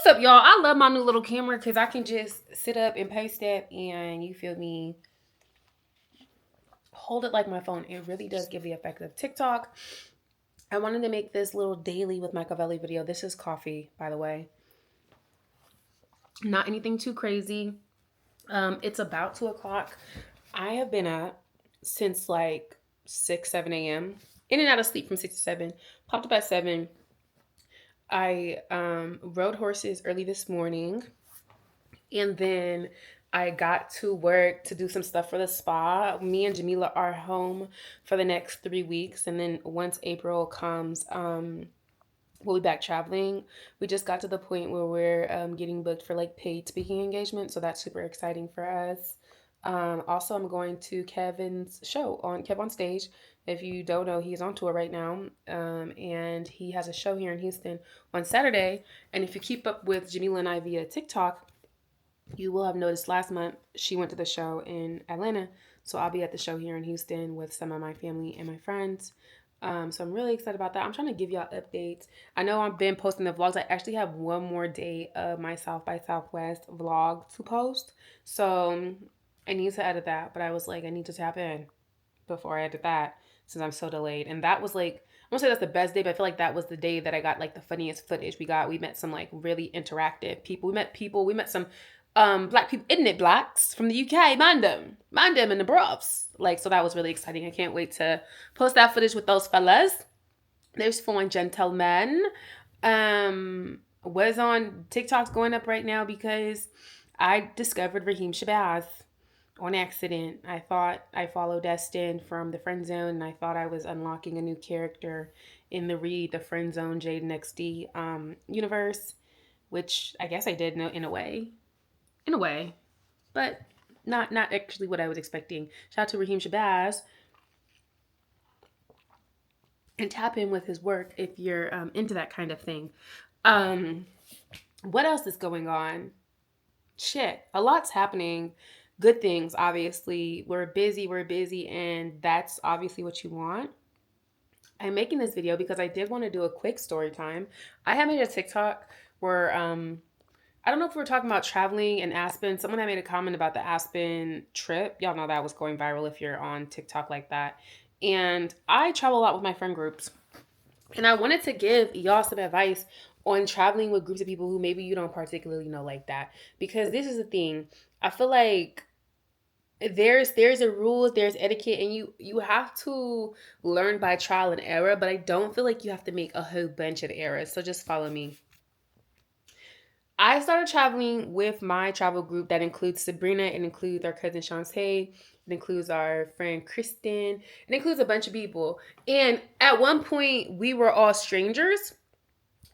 What's up, y'all? I love my new little camera because I can just sit up and post it and you feel me, hold it like my phone. It really does give the effect of TikTok. I wanted to make this little daily with Machiavelli video. This is coffee, by the way. Not anything too crazy. It's about 2 o'clock. I have been up since like 6, 7 a.m. In and out of sleep from 6 to 7. Popped up at 7. I rode horses early this morning. And then I got to work to do some stuff for the spa. Me and Jamila are home for the next 3 weeks. And then once April comes, we'll be back traveling. We just got to the point where we're getting booked for like paid speaking engagement. So that's super exciting for us. Also, I'm going to Kevin's show on Kev on Stage. If you don't know, he's on tour right now. And he has a show here in Houston on Saturday. And if you keep up with Jamila and I via TikTok, you will have noticed last month she went to the show in Atlanta. So I'll be at the show here in Houston with some of my family and my friends. So I'm really excited about that. I'm trying to give y'all updates. I know I've been posting the vlogs. I actually have one more day of my South by Southwest vlog to post. So I need to edit that. But I was like, I need to tap in before I edit that since I'm so delayed. And that was like, I won't say that's the best day, but I feel like that was the day that I got like the funniest footage. We met some like really interactive people. We met some black people, isn't it, blacks from the UK, mind them and the brovs. Like, so that was really exciting. I can't wait to post that footage with those fellas. There's 4 gentlemen. What is on TikTok's going up right now because I discovered Raheem Shabazz on accident. I thought I followed Destin from the Friend Zone, and I thought I was unlocking a new character in the Friend Zone Jaden XD universe, which I guess I did know in a way, but not actually what I was expecting. Shout out to Raheem Shabazz, and tap in with his work if you're into that kind of thing. What else is going on? Shit, a lot's happening. Good things, obviously. We're busy, and that's obviously what you want. I'm making this video because I did want to do a quick story time. I have made a TikTok where I don't know if we were talking about traveling in Aspen. Someone had made a comment about the Aspen trip. Y'all know that was going viral if you're on TikTok like that. And I travel a lot with my friend groups. And I wanted to give y'all some advice on traveling with groups of people who maybe you don't particularly know like that. Because this is the thing. I feel like there's a rule, there's etiquette, and you have to learn by trial and error, but I don't feel like you have to make a whole bunch of errors. So just follow me. I started traveling with my travel group that includes Sabrina, it includes our cousin Shantae, it includes our friend Kristen, it includes a bunch of people. And at one point, we were all strangers,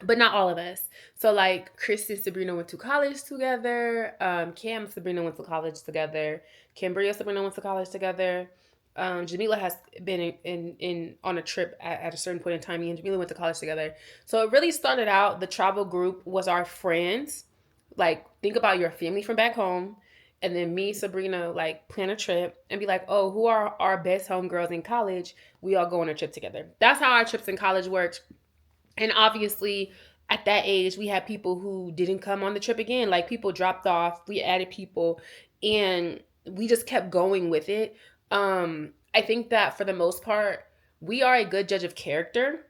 but not all of us. So like Kristen and Sabrina went to college together. Cam and Sabrina went to college together. Cambria and Sabrina went to college together. Jamila has been in on a trip at a certain point in time. Me and Jamila went to college together. So it really started out, the travel group was our friends. Like, think about your family from back home. And then me, Sabrina, like plan a trip and be like, oh, who are our best homegirls in college? We all go on a trip together. That's how our trips in college worked. And obviously, at that age, we had people who didn't come on the trip again. Like, people dropped off. We added people. And we just kept going with it. I think that for the most part, we are a good judge of character.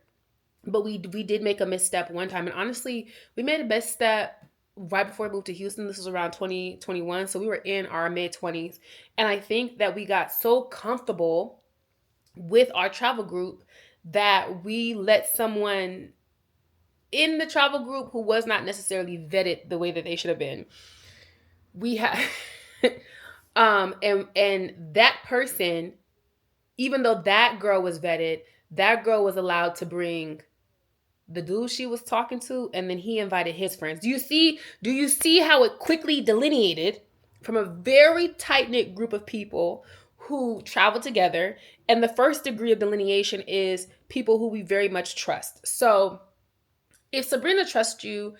But we did make a misstep one time. And honestly, we made a misstep right before we moved to Houston. This was around 2021. So we were in our mid-20s. And I think that we got so comfortable with our travel group that we let someone in the travel group who was not necessarily vetted the way that they should have been. We had and that person, even though that girl was vetted, that girl was allowed to bring the dude she was talking to, and then he invited his friends. Do you see how it quickly delineated from a very tight-knit group of people who travel together? And the first degree of delineation is people who we very much trust. So if Sabrina trusts you,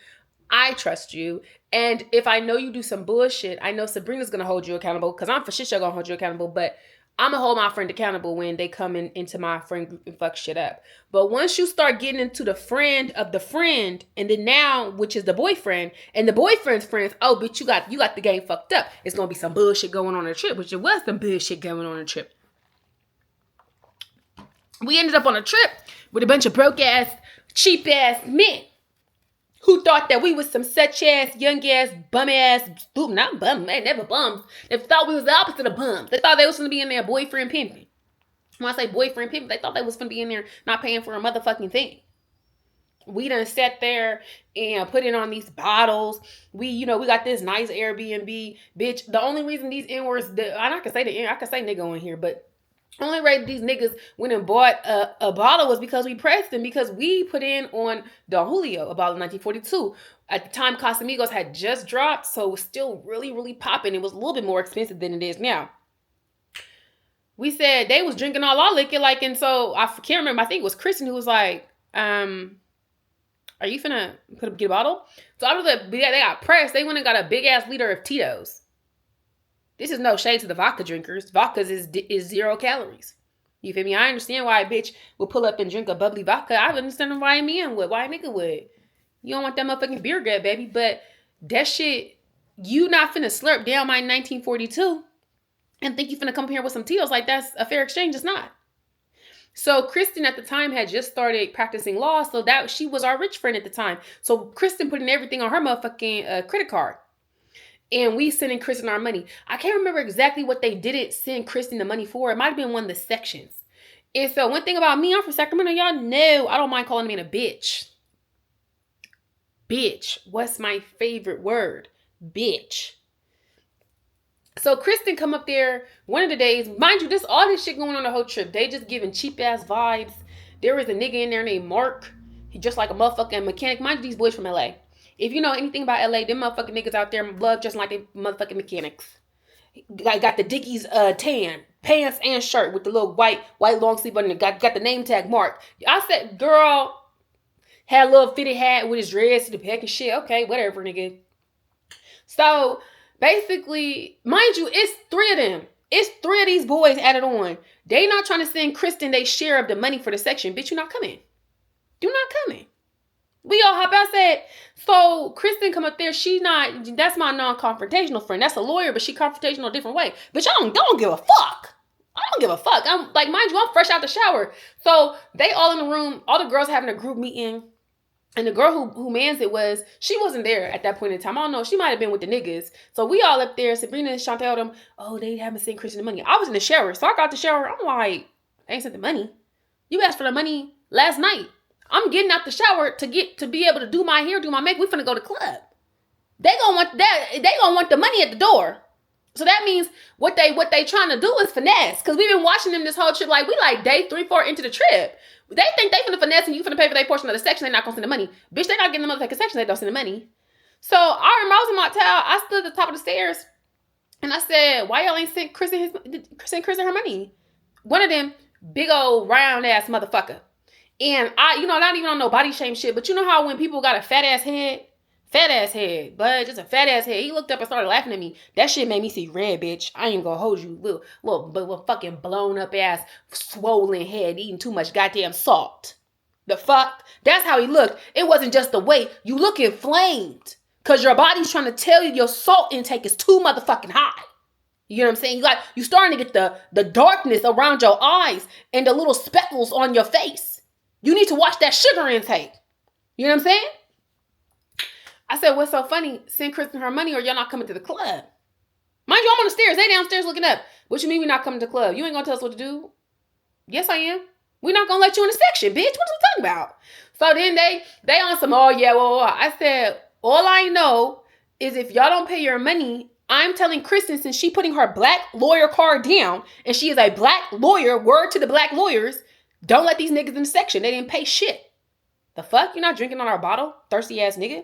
I trust you. And if I know you do some bullshit, I know Sabrina's going to hold you accountable, because I'm for shit sure going to hold you accountable. But I'm going to hold my friend accountable when they come into my friend group and fuck shit up. But once you start getting into the friend of the friend, and then now, which is the boyfriend, and the boyfriend's friends, oh, bitch, you got the game fucked up. It's going to be some bullshit going on the trip, which there was some bullshit going on the trip. We ended up on a trip with a bunch of broke-ass, cheap-ass men who thought that we was some such-ass, young-ass, bum-ass, not bum, man, never bums. They thought we was the opposite of bums. They thought they was going to be in there boyfriend pimping. When I say boyfriend pimping, they thought they was going to be in there not paying for a motherfucking thing. We done sat there and put in on these bottles. We got this nice Airbnb, bitch. The only reason these N-words, I can say nigga on here, but only way these niggas went and bought a bottle was because we pressed them, because we put in on Don Julio, a bottle of 1942. At the time, Casamigos had just dropped, so it was still really, really popping. It was a little bit more expensive than it is now. We said they was drinking all our liquor, and so I can't remember. I think it was Kristen who was like, are you finna get a bottle? So after they got pressed, they went and got a big ass liter of Tito's. This is no shade to the vodka drinkers. Vodka is 0 calories. You feel me? I understand why a bitch will pull up and drink a bubbly vodka. I understand why a man would. Why a nigga would. You don't want that motherfucking beer gut, baby. But that shit, you not finna slurp down my 1942 and think you finna come here with some Tito's like that's a fair exchange. It's not. So Kristen at the time had just started practicing law, so that she was our rich friend at the time. So Kristen put in everything on her motherfucking credit card. And we sending Kristen our money. I can't remember exactly what they didn't send Kristen the money for. It might have been one of the sections. And so one thing about me, I'm from Sacramento. Y'all know I don't mind calling me a bitch. Bitch. What's my favorite word? Bitch. So Kristen come up there one of the days. Mind you, all this shit going on the whole trip. They just giving cheap ass vibes. There was a nigga in there named Mark. He just like a motherfucking mechanic. Mind you, these boys from LA. If you know anything about LA, them motherfucking niggas out there love just like they motherfucking mechanics. Got the Dickies tan, pants and shirt with the little white long sleeve on it. Got the name tag marked. I said, girl, had a little fitted hat with his dress to the back and shit. Okay, whatever, nigga. So basically, mind you, it's 3 of them. It's 3 of these boys added on. They not trying to send Kristen they share of the money for the section. Bitch, you not coming. You not coming. We all hop out. I said, so Kristen come up there. That's my non-confrontational friend. That's a lawyer, but she confrontational a different way. But y'all don't give a fuck. I don't give a fuck. I'm like, mind you, I'm fresh out the shower. So they all in the room, all the girls having a group meeting. And the girl who mans it she wasn't there at that point in time. I don't know. She might have been with the niggas. So we all up there. Sabrina and Chantel them, oh, they haven't sent Kristen the money. I was in the shower. So I got the shower. I'm like, they ain't sent the money. You asked for the money last night. I'm getting out the shower to be able to do my hair, do my makeup. We finna go to the club. They gonna want that. They gonna want the money at the door. So that means what they trying to do is finesse. Cause we've been watching them this whole trip. Like we like day 3, 4 into the trip. They think they finna finesse and you finna pay for their portion of the section. They not gonna send the money. Bitch, they not getting the motherfucking section. They don't send the money. So I remember I was in my towel. I stood at the top of the stairs and I said, why y'all ain't sent Kristen her money? One of them big old round ass motherfucker. And I, not even on no body shame shit, but you know how when people got a fat ass head, but just a fat ass head. He looked up and started laughing at me. That shit made me see red, bitch. I ain't gonna hold you, little fucking blown up ass, swollen head, eating too much goddamn salt. The fuck? That's how he looked. It wasn't just the weight. You look inflamed, cause your body's trying to tell you your salt intake is too motherfucking high. You know what I'm saying? You starting to get the darkness around your eyes and the little speckles on your face. You need to watch that sugar intake. You know what I'm saying? I said, what's so funny? Send Kristen her money or y'all not coming to the club. Mind you, I'm on the stairs. They downstairs looking up. What you mean we not coming to the club? You ain't gonna tell us what to do? Yes, I am. We're not gonna let you in the section, bitch. What are we talking about? So then they on some, oh yeah, well. I said, all I know is if y'all don't pay your money, I'm telling Kristen, since she putting her black lawyer card down and she is a black lawyer, word to the black lawyers, don't let these niggas in the section. They didn't pay shit. The fuck? You not drinking on our bottle? Thirsty ass nigga.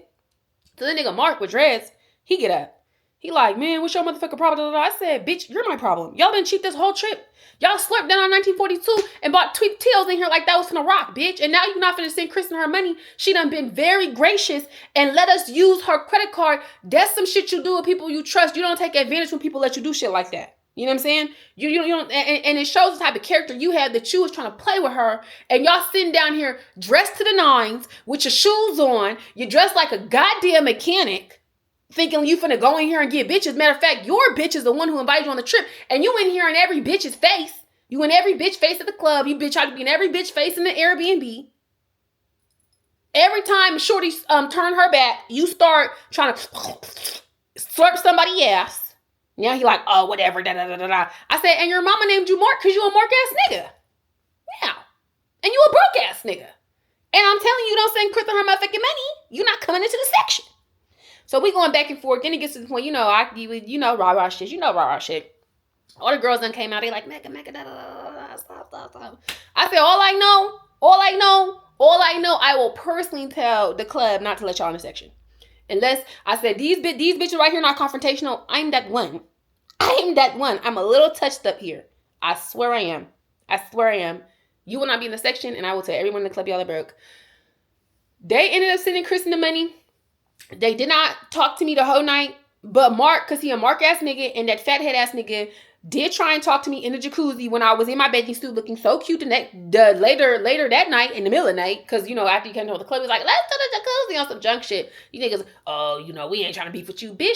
So the nigga Mark with dreads, he get up. He like, man, what's your motherfucking problem? I said, bitch, you're my problem. Y'all been cheap this whole trip. Y'all slurped down on 1942 and bought tweet tails in here like that was finna rock, bitch. And now you're not finna send Kristen her money. She done been very gracious and let us use her credit card. That's some shit you do with people you trust. You don't take advantage when people let you do shit like that. You know what I'm saying? You don't, and it shows the type of character you have, that you was trying to play with her, and y'all sitting down here dressed to the nines with your shoes on. You dressed like a goddamn mechanic, thinking you finna go in here and get bitches. Matter of fact, your bitch is the one who invited you on the trip, and you in here in every bitch's face. You in every bitch face at the club. You bitch try to be in every bitch face in the Airbnb. Every time Shorty turn her back, you start trying to slurp somebody's ass. Now he like, oh, whatever, da da da da da. I said, and your mama named you Mark because you a Mark ass nigga. Yeah. And you a broke ass nigga. And I'm telling you, don't send Chris her motherfucking money. You're not coming into the section. So we going back and forth. Then it gets to the point, rah rah shit. Rah shit. All the girls then came out. They like, Mecca, da da da. Stop. I said, all I know, I will personally tell the club not to let y'all in the section. Unless I said, these bitches right here not confrontational. I'm that one. I'm a little touched up here. I swear I am. You will not be in the section, and I will tell everyone in the club y'all are broke. They ended up sending Kristen the money. They did not talk to me the whole night. But Mark, because he a Mark ass nigga, and that fat head ass nigga did try and talk to me in the jacuzzi when I was in my bathing suit looking so cute later that night, in the middle of the night, because, after you came to the club, he was like, let's do the jacuzzi on some junk shit. You niggas, oh, we ain't trying to beef with you. Bitch,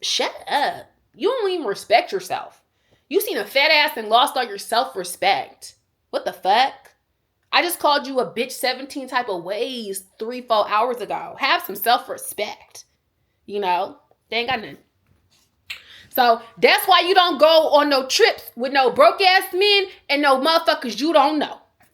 shut up. You don't even respect yourself. You seen a fat ass and lost all your self-respect. What the fuck? I just called you a bitch 17 type of ways 3-4 hours ago. Have some self-respect. They ain't got nothing. So that's why you don't go on no trips with no broke ass men and no motherfuckers you don't know.